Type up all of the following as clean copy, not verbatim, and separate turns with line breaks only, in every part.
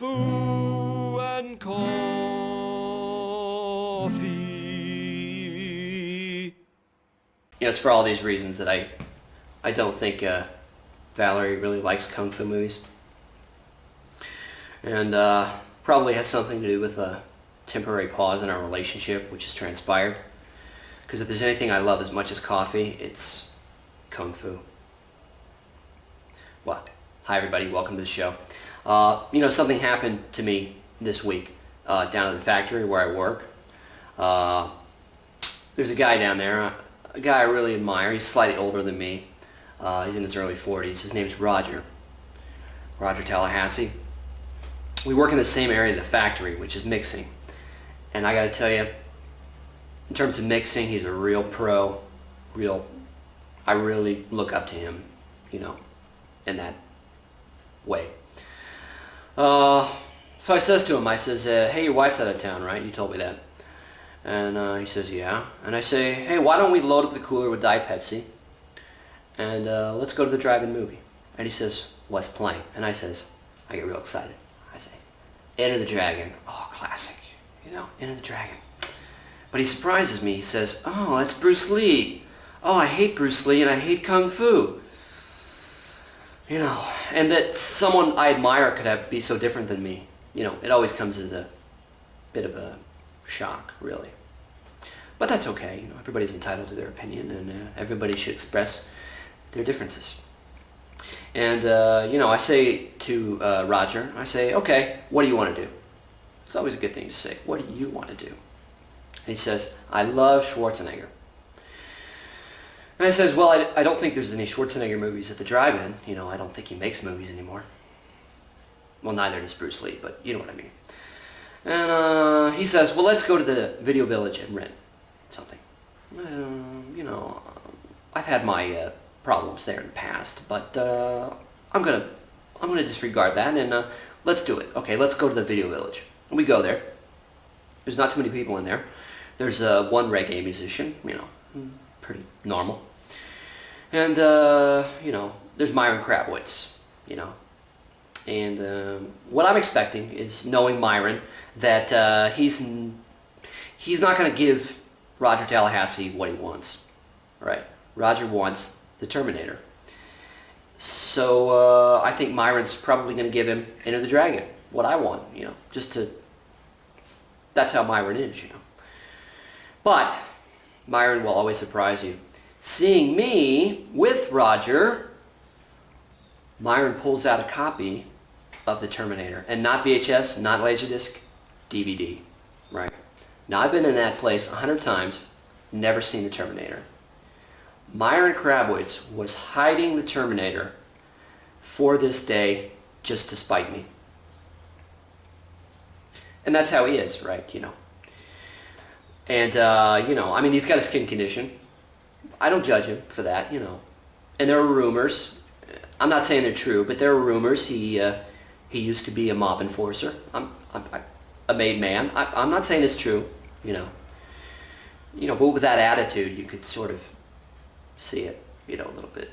Fu and coffee.
It's for all these reasons that I don't think Valerie really likes kung fu movies. And probably has something to do with a temporary pause in our relationship, which has transpired. Because if there's anything I love as much as coffee, it's kung fu. Well, hi everybody, welcome to the show. Something happened to me this week down at the factory where I work. There's a guy down there, a guy I really admire. He's slightly older than me. He's in his early 40s. His name's Roger Tallahassee. We work in the same area of the factory, which is mixing. And I gotta tell you, in terms of mixing, he's a real pro. I really look up to him, in that way. So I says to him, hey, your wife's out of town, right? You told me that. And he says, yeah. And I say, hey, why don't we load up the cooler with Diet Pepsi and let's go to the drive-in movie. And he says, what's playing? And I get real excited. I say, Enter the Dragon. Oh, classic, Enter the Dragon. But he surprises me. He says, oh, that's Bruce Lee. Oh, I hate Bruce Lee and I hate Kung Fu. And that someone I admire could be so different than me. It always comes as a bit of a shock, really. But that's okay. Everybody's entitled to their opinion, and everybody should express their differences. And, I say to Roger, okay, what do you want to do? It's always a good thing to say. What do you want to do? And he says, I love Schwarzenegger. And I says, well, I don't think there's any Schwarzenegger movies at the drive-in. I don't think he makes movies anymore. Well, neither does Bruce Lee, but you know what I mean. And he says, well, let's go to the Video Village and rent something. I've had my problems there in the past, but I'm gonna disregard that and let's do it. Okay, let's go to the Video Village. And we go there. There's not too many people in there. There's one reggae musician, pretty normal. And, there's Myron Kravitz, And what I'm expecting is, knowing Myron, that he's not going to give Roger Tallahassee what he wants. Right? Roger wants the Terminator. So I think Myron's probably going to give him Enter the Dragon, what I want, that's how Myron is, But Myron will always surprise you. Seeing me with Roger, Myron pulls out a copy of the Terminator. And not VHS, not Laserdisc, DVD. Right? Now, I've been in that place 100 times, never seen the Terminator. Myron Kravitz was hiding the Terminator for this day just to spite me. And that's how he is, right? And, he's got a skin condition. I don't judge him for that, And there are rumors. I'm not saying they're true, but there are rumors he used to be a mob enforcer. A made man. I'm not saying it's true, But with that attitude, you could sort of see it, a little bit.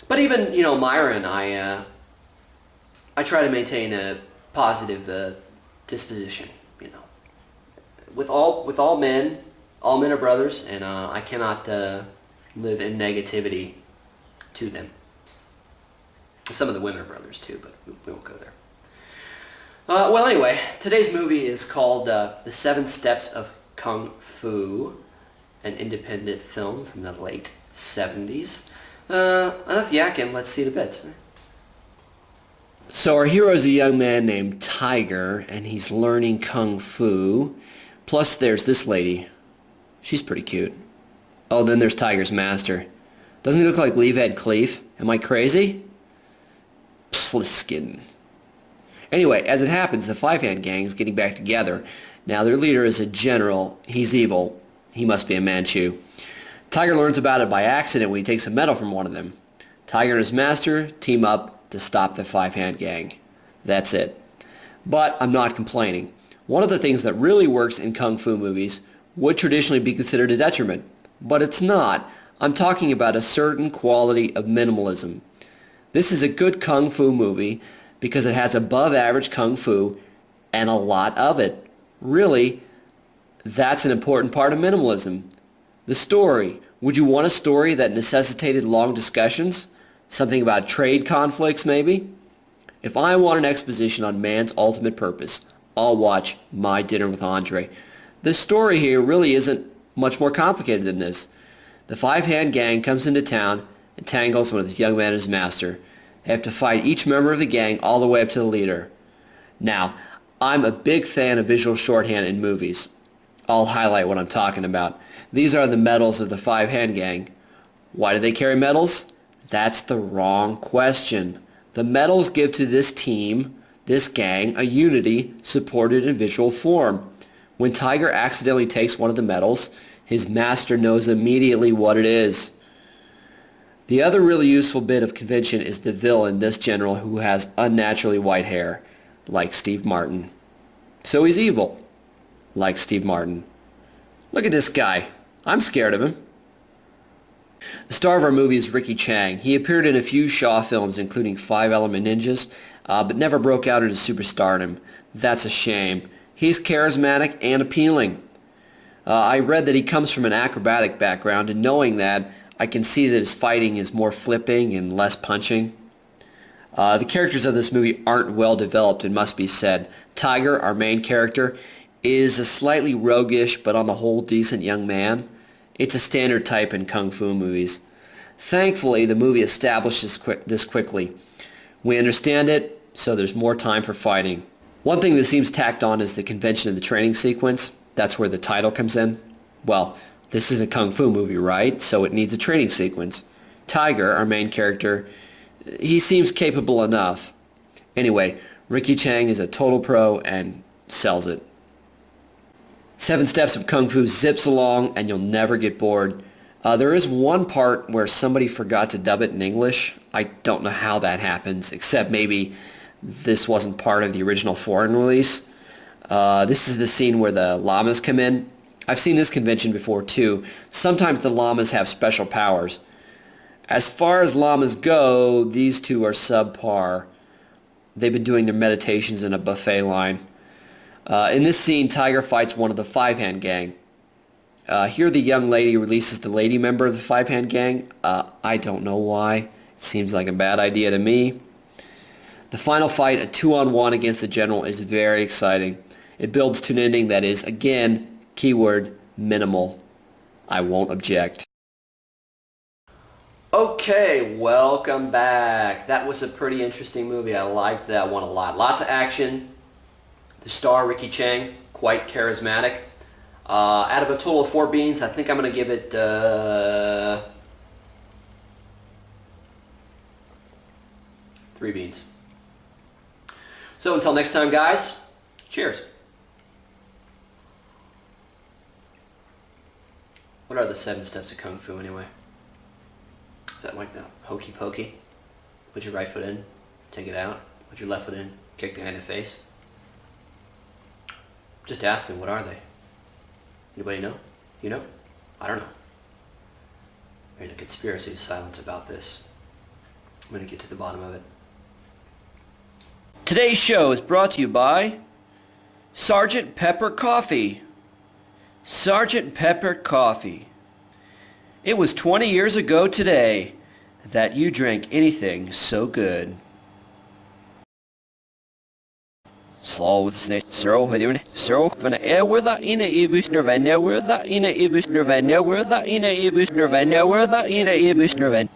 But even, Myron, I try to maintain a positive disposition, With all men are brothers, and I cannot live in negativity to them. Some of the women are brothers too, but we won't go there. Well, anyway, today's movie is called The 7 Steps of Kung Fu, an independent film from the late 70s. Enough yakking, let's see the bits. So our hero is a young man named Tiger, and he's learning Kung Fu. Plus there's this lady. She's pretty cute. Oh, then there's Tiger's master. Doesn't he look like Leafhead Cleef? Am I crazy? Pliskin. Anyway, as it happens, the Five-Hand Gang is getting back together. Now their leader is a general. He's evil. He must be a Manchu. Tiger learns about it by accident when he takes a medal from one of them. Tiger and his master team up to stop the Five-Hand Gang. That's it. But I'm not complaining. One of the things that really works in Kung Fu movies would traditionally be considered a detriment, but it's not. I'm talking about a certain quality of minimalism. This is a good Kung Fu movie because it has above average kung fu and a lot of it. Really, that's an important part of minimalism. The story. Would you want a story that necessitated long discussions? Something about trade conflicts, maybe? If I want an exposition on man's ultimate purpose, I'll watch My Dinner with Andre. The story here really isn't much more complicated than this. The five-hand gang comes into town and tangles with this young man and his master. They have to fight each member of the gang all the way up to the leader. Now, I'm a big fan of visual shorthand in movies. I'll highlight what I'm talking about. These are the medals of the five-hand gang. Why do they carry medals? That's the wrong question. The medals give to this team, this gang, a unity supported in visual form. When Tiger accidentally takes one of the medals, his master knows immediately what it is. The other really useful bit of convention is the villain, this general who has unnaturally white hair, like Steve Martin. So he's evil, like Steve Martin. Look at this guy. I'm scared of him. The star of our movie is Ricky Chang. He appeared in a few Shaw films, including Five Element Ninjas, but never broke out into superstardom. That's a shame. He's charismatic and appealing. I read that he comes from an acrobatic background, and knowing that, I can see that his fighting is more flipping and less punching. The characters of this movie aren't well developed, it must be said. Tiger, our main character, is a slightly roguish but on the whole decent young man. It's a standard type in kung fu movies. Thankfully, the movie establishes this quickly. We understand it, so there's more time for fighting. One thing that seems tacked on is the convention of the training sequence. That's where the title comes in. Well, this is a kung fu movie, right? So it needs a training sequence. Tiger, our main character, he seems capable enough. Anyway, Ricky Chang is a total pro and sells it. 7 Steps of Kung Fu zips along and you'll never get bored. There is one part where somebody forgot to dub it in English. I don't know how that happens, except maybe this wasn't part of the original foreign release. This is the scene where the llamas come in. I've seen this convention before too. Sometimes the llamas have special powers. As far as llamas go, these two are subpar. They've been doing their meditations in a buffet line. In this scene, Tiger fights one of the five-hand gang. Here the young lady releases the lady member of the five-hand gang. I don't know why. It seems like a bad idea to me. The final fight, a 2-on-1 against the general, is very exciting. It builds to an ending that is, again, keyword, minimal. I won't object. Okay, welcome back. That was a pretty interesting movie. I liked that one a lot. Lots of action. The star, Ricky Chang, quite charismatic. Out of a total of 4 beans, I think I'm going to give it 3 beans. So until next time, guys, cheers. What are the 7 steps of Kung Fu anyway? Is that like the hokey pokey? Put your right foot in, take it out. Put your left foot in, kick the guy in the face. Just asking, what are they? Anybody know? You know? I don't know. There's a conspiracy of silence about this. I'm going to get to the bottom of it. Today's show is brought to you by Sergeant Pepper Coffee. Sergeant Pepper Coffee. It was 20 years ago today that you drank anything so good. Slow snitch, so when ever the ina ibus nerven, never the ina ibus nerven, never the ina ibus nerven, never the ina ibus nerven.